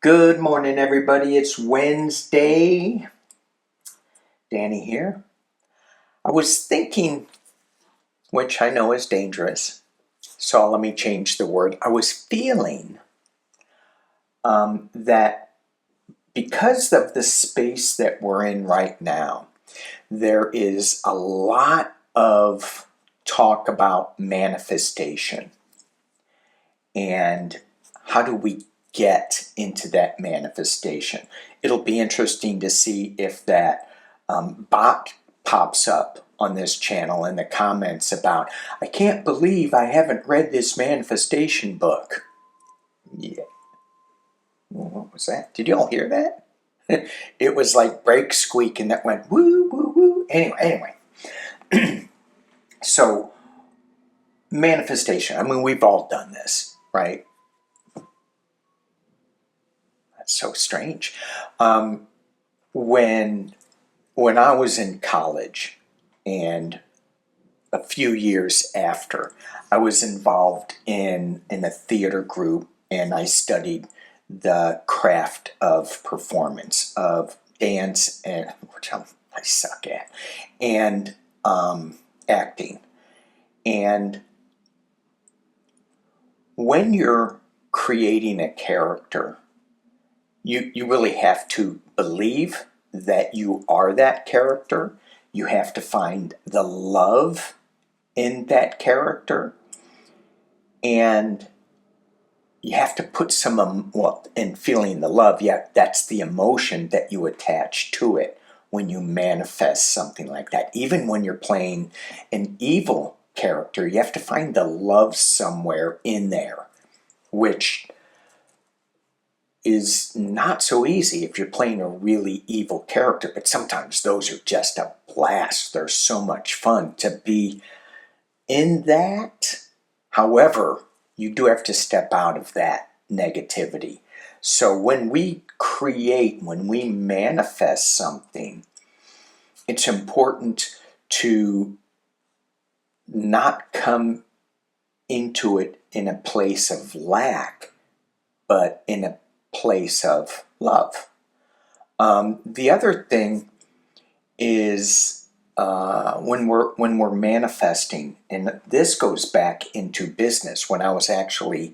Good morning, everybody. It's Wednesday. Danny here. I was thinking, which I know is dangerous, so let me change the word. I was feeling that because of the space that we're in right now, there is a lot of talk about manifestation and how do we get into that manifestation. It'll be interesting to see if that bot pops up on this channel in the comments about, I can't believe I haven't read this manifestation book. Yeah. What was that? Did you all hear that? It was like brake squeaking that went woo, woo, woo. Anyway. So, manifestation. I mean, we've all done this, right? So strange. When I was in college and a few years after, I was involved in a theater group, and I studied the craft of performance, of dance, and which I suck at, and acting. And when you're creating a character, you really have to believe that you are that character. You have to find the love in that character. And you have to put some, in feeling the love, that's the emotion that you attach to it when you manifest something like that. Even when you're playing an evil character, you have to find the love somewhere in there, which is not so easy if you're playing a really evil character, but sometimes those are just a blast. They're so much fun to be in that. However, you do have to step out of that negativity. So when we create, when we manifest something, it's important to not come into it in a place of lack, but in a place of love. The other thing is when we're manifesting, and this goes back into business. When I was actually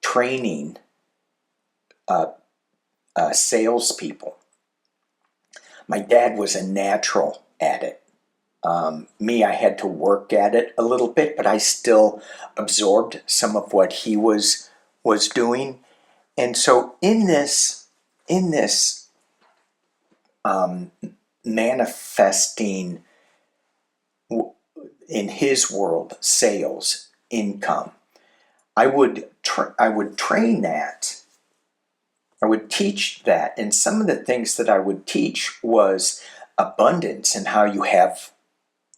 training salespeople, my dad was a natural at it. Me, I had to work at it a little bit, but I still absorbed some of what he was doing. And so in this manifesting in his world, sales, income, I would train that. I would teach that. And some of the things that I would teach was abundance and how you have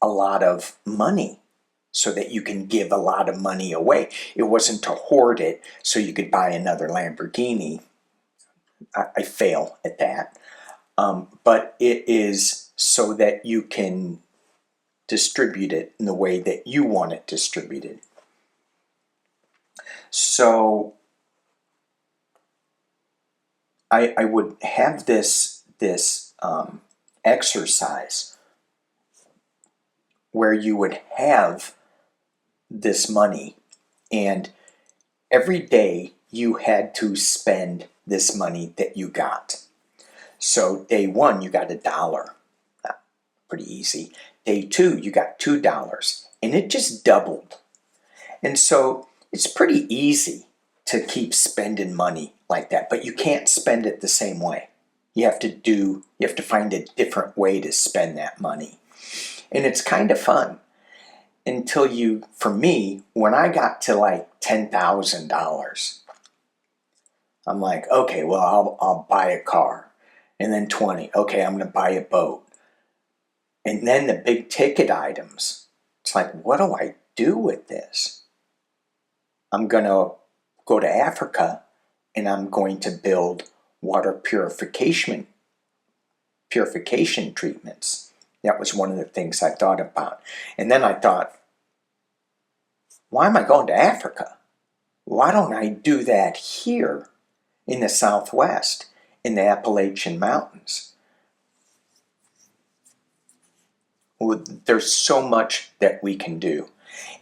a lot of money so that you can give a lot of money away. It wasn't to hoard it so you could buy another Lamborghini. I fail at that. But it is so that you can distribute it in the way that you want it distributed. So I would have this exercise where you would have this money, and every day you had to spend this money that you got. So day one, you got $1. Pretty easy. Day two, you got $2, and it just doubled. And so it's pretty easy to keep spending money like that, but you can't spend it the same way. You have to find a different way to spend that money. And it's kind of fun until for me, when I got to like $10,000, I'm like, okay, well, I'll buy a car. And then 20, okay, I'm going to buy a boat. And then the big ticket items, it's like, what do I do with this? I'm going to go to Africa and I'm going to build water purification treatments. That was one of the things I thought about. And then I thought, why am I going to Africa? Why don't I do that here in the Southwest, in the Appalachian Mountains. There's so much that we can do.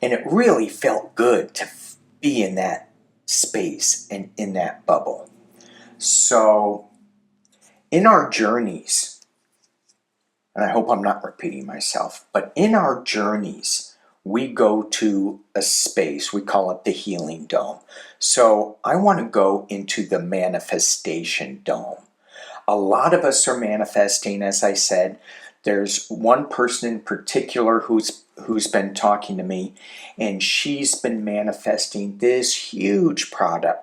And it really felt good to be in that space and in that bubble. So, in our journeys, and I hope I'm not repeating myself, but in our journeys, we go to a space, we call it the healing dome. So, I want to go into the manifestation dome. A lot of us are manifesting, as I said. There's one person in particular who's been talking to me, and she's been manifesting this huge project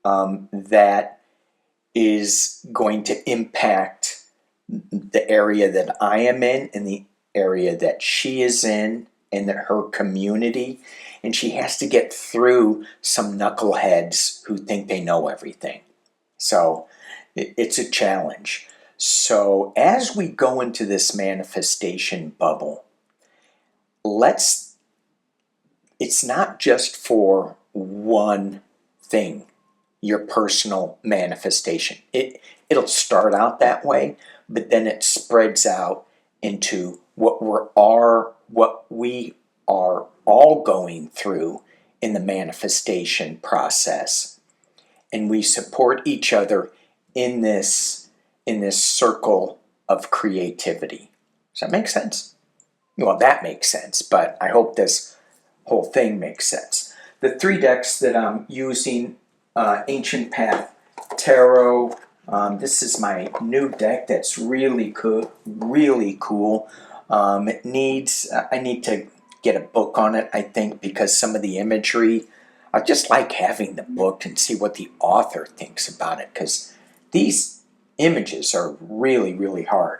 that is going to impact the area that I am in and the area that she is in and her community. And she has to get through some knuckleheads who think they know everything. So it's a challenge. So as we go into this manifestation bubble, it's not just for one thing, your personal manifestation. It'll start out that way, but then it spreads out into what we are all going through in the manifestation process. And we support each other in this circle of creativity. Does that make sense? Well, that makes sense, but I hope this whole thing makes sense. The 3 decks that I'm using, Ancient Path Tarot. This is my new deck that's really cool. I need to get a book on it, I think, because some of the imagery, I just like having the book and see what the author thinks about it, because these images are really, really hard.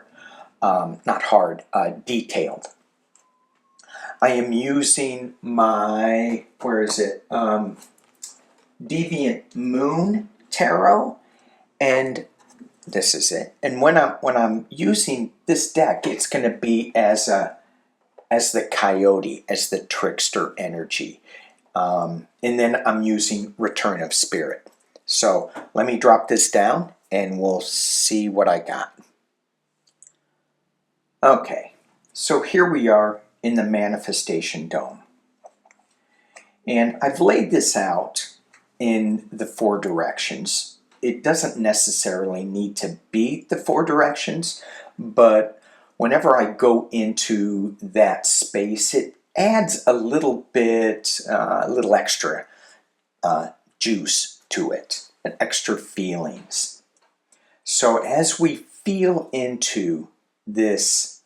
Detailed. I am using my, Deviant Moon Tarot, and this is it. And when I'm using this deck, it's going to be as the coyote, as the trickster energy. And then I'm using Return of Spirit. So let me drop this down and we'll see what I got. Okay, so here we are in the manifestation dome. And I've laid this out in the 4 directions. It doesn't necessarily need to be the 4 directions, but whenever I go into that space, it adds a little extra juice to it, and extra feelings. So as we feel into this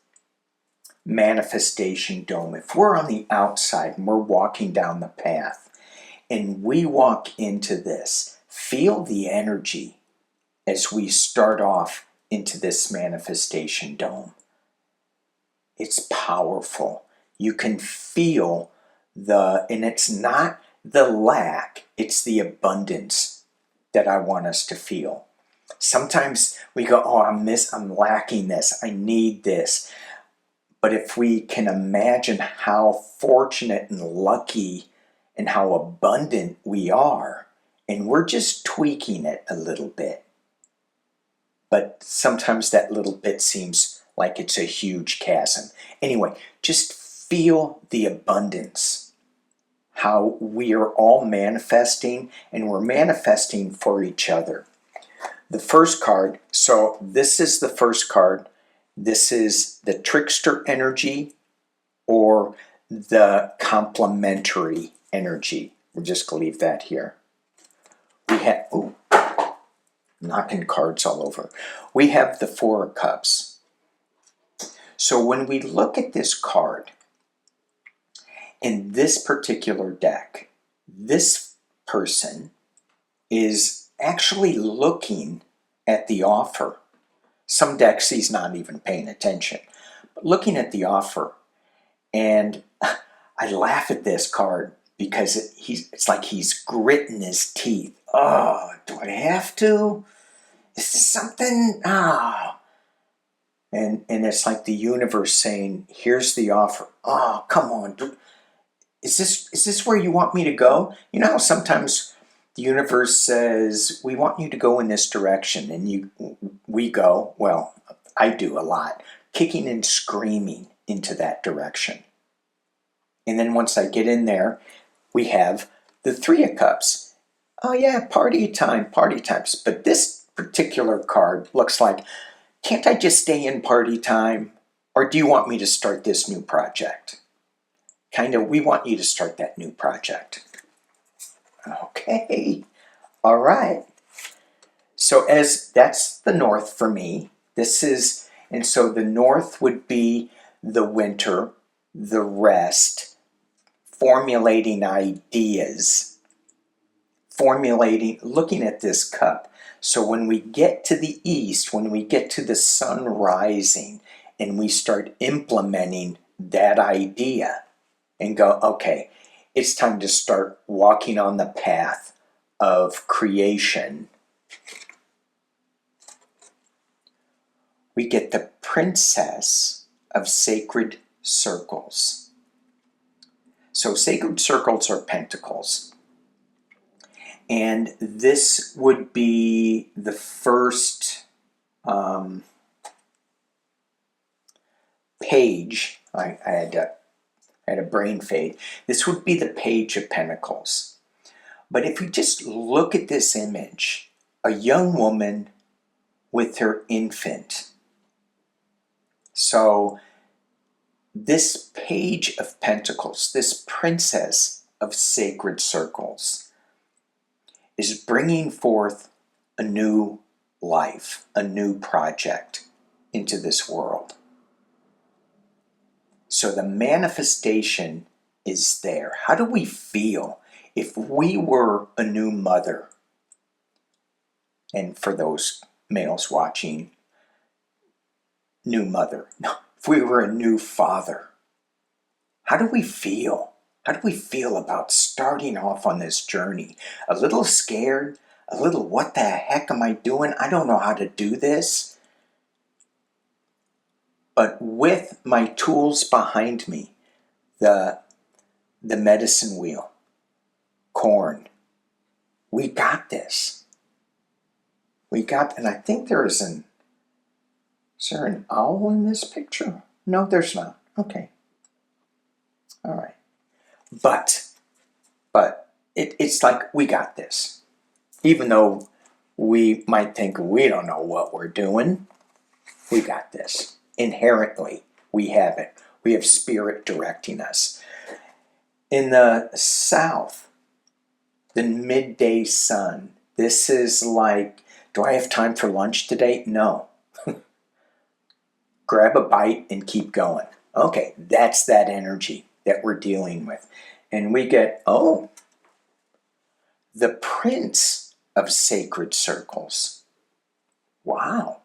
manifestation dome, if we're on the outside and we're walking down the path and we walk into this, feel the energy as we start off into this manifestation dome. It's powerful. You can feel and it's not the lack, it's the abundance that I want us to feel. Sometimes we go, I'm lacking this, I need this. But if we can imagine how fortunate and lucky and how abundant we are, and we're just tweaking it a little bit. But sometimes that little bit seems like it's a huge chasm. Anyway, just feel the abundance. How we are all manifesting, and we're manifesting for each other. The first card, so this is the first card. This is the trickster energy or the complementary energy. We're just going to leave that here. We have, knocking cards all over. We have the 4 of Cups. So when we look at this card, in this particular deck, this person is actually looking at the offer. Some decks he's not even paying attention, but looking at the offer. And I laugh at this card because it's like he's gritting his teeth. Oh, do I have to? Is this something? And it's like the universe saying, here's the offer. Oh, come on. Is this where you want me to go? You know how sometimes The universe says, we want you to go in this direction. And we go, well, I do a lot, kicking and screaming into that direction. And then once I get in there, we have the Three of Cups. Oh yeah, party time, party times. But this particular card looks like, can't I just stay in party time? Or do you want me to start this new project? We want you to start that new project. Okay, all right. So that's the north for me. And so the north would be the winter, the rest, formulating ideas, looking at this cup. So when we get to the east, when we get to the sun rising, and we start implementing that idea and go, okay, it's time to start walking on the path of creation. We get the Princess of Sacred Circles. So sacred circles are pentacles. And this would be the first page. I had a brain fade. This would be the Page of Pentacles. But if we just look at this image, a young woman with her infant. So this Page of Pentacles, this Princess of Sacred Circles, is bringing forth a new life, a new project into this world. So the manifestation is there. How do we feel if we were a new mother? And for those males watching, new mother. No, if we were a new father, how do we feel? How do we feel about starting off on this journey? A little scared, a little, what the heck am I doing? I don't know how to do this. But with my tools behind me, the medicine wheel, corn, we got this. And I think is there an owl in this picture? No, there's not. Okay. All right. But it's like we got this. Even though we might think we don't know what we're doing, we got this. Inherently, we have it. We have spirit directing us. In the south, the midday sun. This is like, do I have time for lunch today? No. Grab a bite and keep going. Okay, that's that energy that we're dealing with. And we get, the Prince of Sacred Circles. Wow.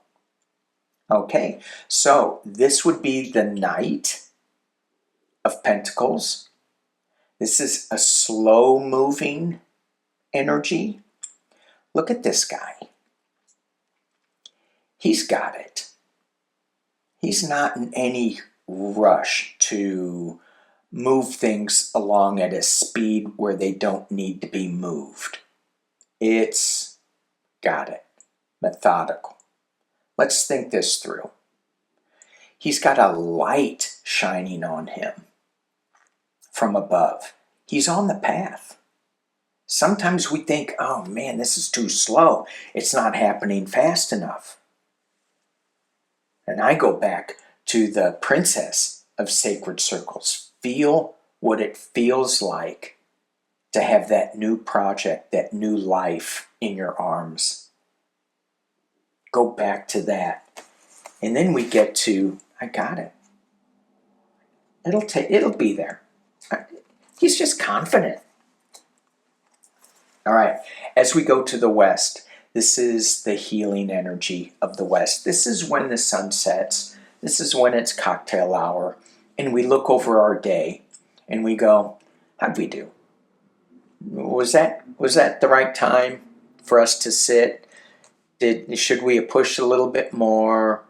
Okay, so this would be the Knight of Pentacles. This is a slow-moving energy. Look at this guy. He's got it. He's not in any rush to move things along at a speed where they don't need to be moved. It's got it. Methodical. Let's think this through. He's got a light shining on him from above. He's on the path. Sometimes we think, oh man, this is too slow. It's not happening fast enough. And I go back to the Princess of Sacred Circles. Feel what it feels like to have that new project, that new life in your arms. Go back to that. And then we get to, I got it. It'll be there. He's just confident. All right, as we go to the west, this is the healing energy of the west. This is when the sun sets. This is when it's cocktail hour. And we look over our day and we go, how'd we do? Was that the right time for us to sit? Should we have pushed a little bit more?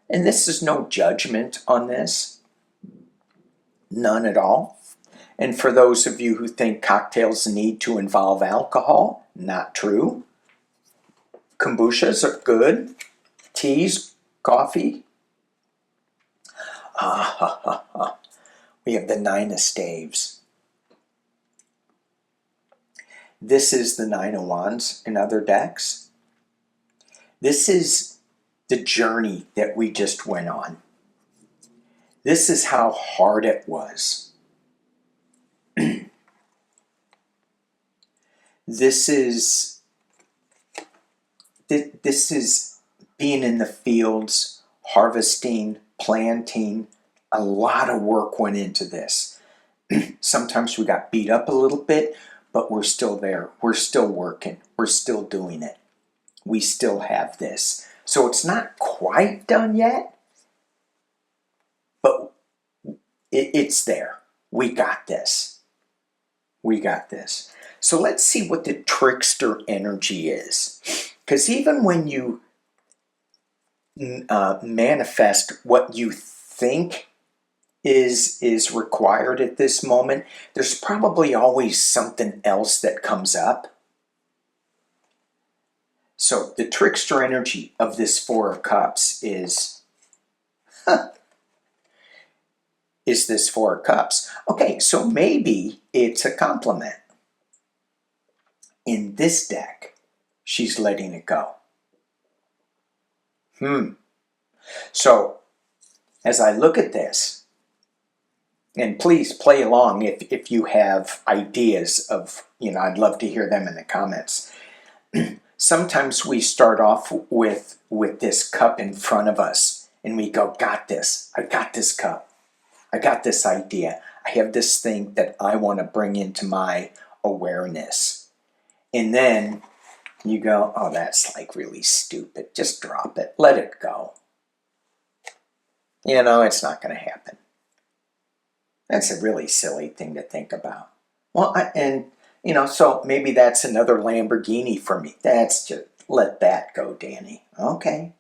And this is no judgment on this. None at all. And for those of you who think cocktails need to involve alcohol, not true. Kombuchas are good. Teas, coffee. We have the Nine of Staves. This is the Nine of Wands in other decks. This is the journey that we just went on. This is how hard it was. This is being in the fields, harvesting, planting. A lot of work went into this. Sometimes we got beat up a little bit, but we're still there. We're still working. We're still doing it. We still have this. So it's not quite done yet, but it's there. We got this. We got this. So let's see what the trickster energy is. Because even when you manifest what you think is required at this moment, there's probably always something else that comes up. So the trickster energy of this Four of Cups is this Four of Cups. Okay, so maybe it's a compliment. In this deck, she's letting it go. So as I look at this, and please play along if you have ideas of, I'd love to hear them in the comments. Sometimes we start off with this cup in front of us and we go, got this. I got this cup. I got this idea. I have this thing that I want to bring into my awareness. And then you go, oh, that's like really stupid. Just drop it. Let it go. It's not going to happen. That's a really silly thing to think about. Well, so maybe that's another Lamborghini for me. That's just, let that go, Danny. Okay.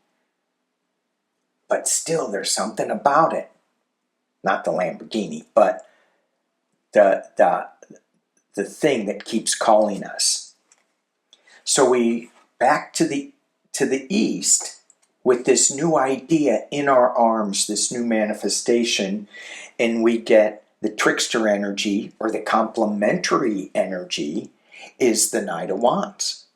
But still, there's something about it. Not the Lamborghini, but the thing that keeps calling us. So we back to the east with this new idea in our arms, this new manifestation, and we get the trickster energy, or the complementary energy, is the Knight of Wands.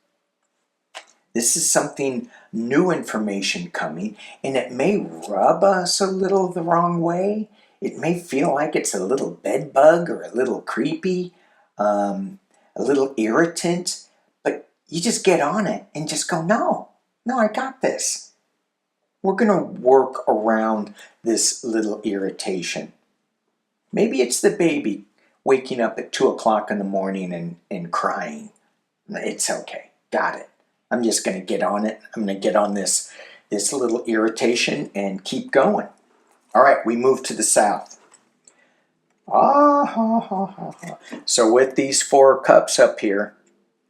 This is something new, information coming, and it may rub us a little the wrong way. It may feel like it's a little bed bug or a little creepy, a little irritant, but you just get on it and just go, no, I got this. We're going to work around this little irritation. Maybe it's the baby waking up at 2 o'clock in the morning and crying. It's okay. Got it. I'm just going to get on it. I'm going to get on this little irritation and keep going. All right, we move to the south. So with these Four of Cups up here,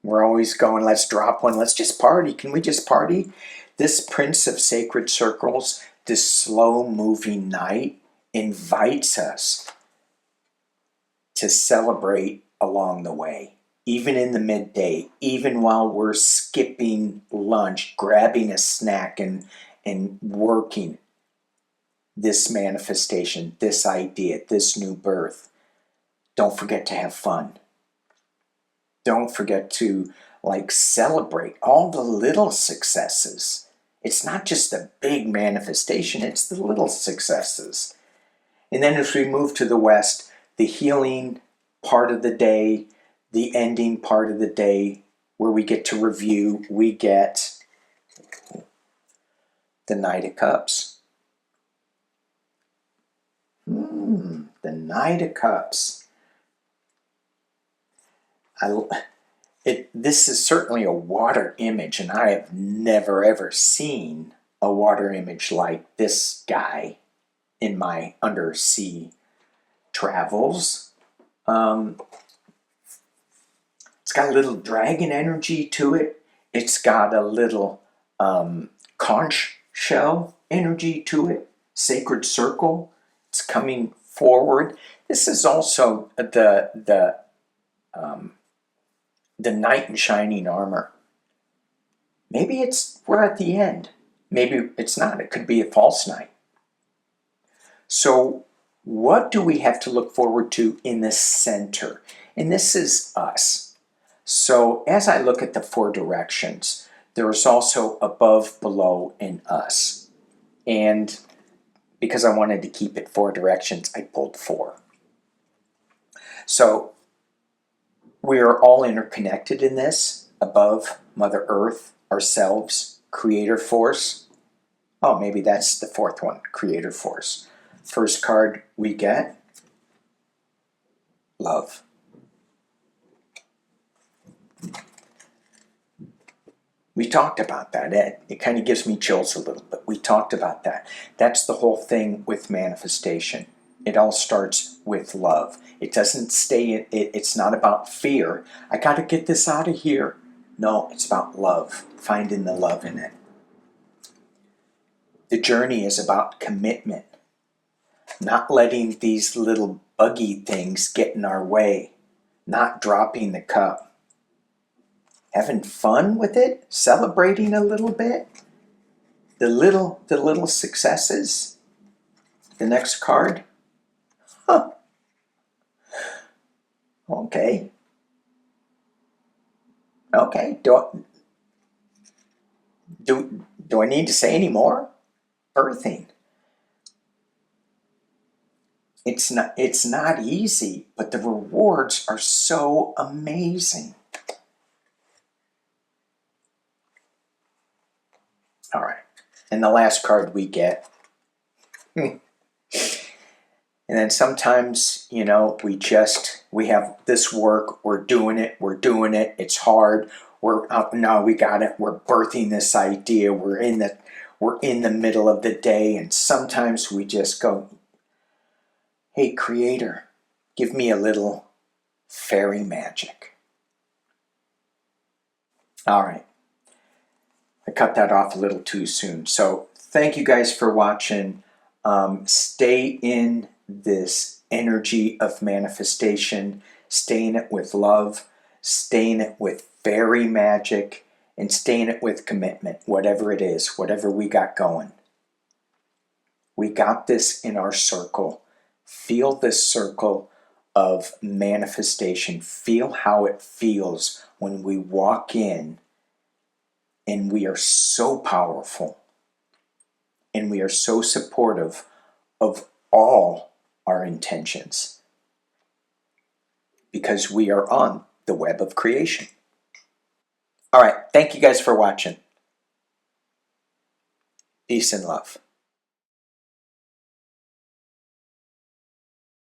we're always going, let's drop one. Let's just party. Can we just party? This Prince of Sacred Circles, this slow-moving knight, invites us to celebrate along the way, even in the midday, even while we're skipping lunch, grabbing a snack and working this manifestation, this idea, this new birth. Don't forget to have fun. Don't forget to celebrate all the little successes. It's not just the big manifestation, it's the little successes. And then as we move to the west, the healing part of the day, the ending part of the day, where we get to review, we get the Knight of Cups. The Knight of Cups. This is certainly a water image, and I have never ever seen a water image like this guy in my undersea travels. It's got a little dragon energy to it. It's got a little conch shell energy to it. Sacred circle. It's coming forward. This is also the knight in shining armor. Maybe we're at the end. Maybe it's not. It could be a false knight. So what do we have to look forward to in the center? And this is us. So as I look at the 4 directions, there is also above, below, and us. And because I wanted to keep it 4 directions, I pulled 4. So we are all interconnected in this. Above, Mother Earth, ourselves, Creator Force. Oh, maybe that's the 4th one, Creator Force. First card we get, love. We talked about that. It kind of gives me chills a little bit. We talked about that. That's the whole thing with manifestation. It all starts with love. It doesn't stay, it's not about fear. I got to get this out of here. No, it's about love, finding the love in it. The journey is about commitment, not letting these little buggy things get in our way, not dropping the cup. Having fun with it, celebrating a little bit, the little successes. The next card. Huh. Okay. Okay. Do I need to say any more? Birthing. It's not easy, but the rewards are so amazing. All right, and the last card we get. And then sometimes, you know, we have this work, we're doing it, it's hard, now we got it, we're birthing this idea, we're in the middle of the day, and sometimes we just go, hey, Creator, give me a little fairy magic. All right. I cut that off a little too soon. So thank you guys for watching. Stay in this energy of manifestation. Stay in it with love. Stay in it with fairy magic. And stay in it with commitment. Whatever it is. Whatever we got going. We got this in our circle. Feel this circle of manifestation. Feel how it feels when we walk in. And we are so powerful, and we are so supportive of all our intentions because we are on the web of creation. All right, thank you guys for watching. Peace and love.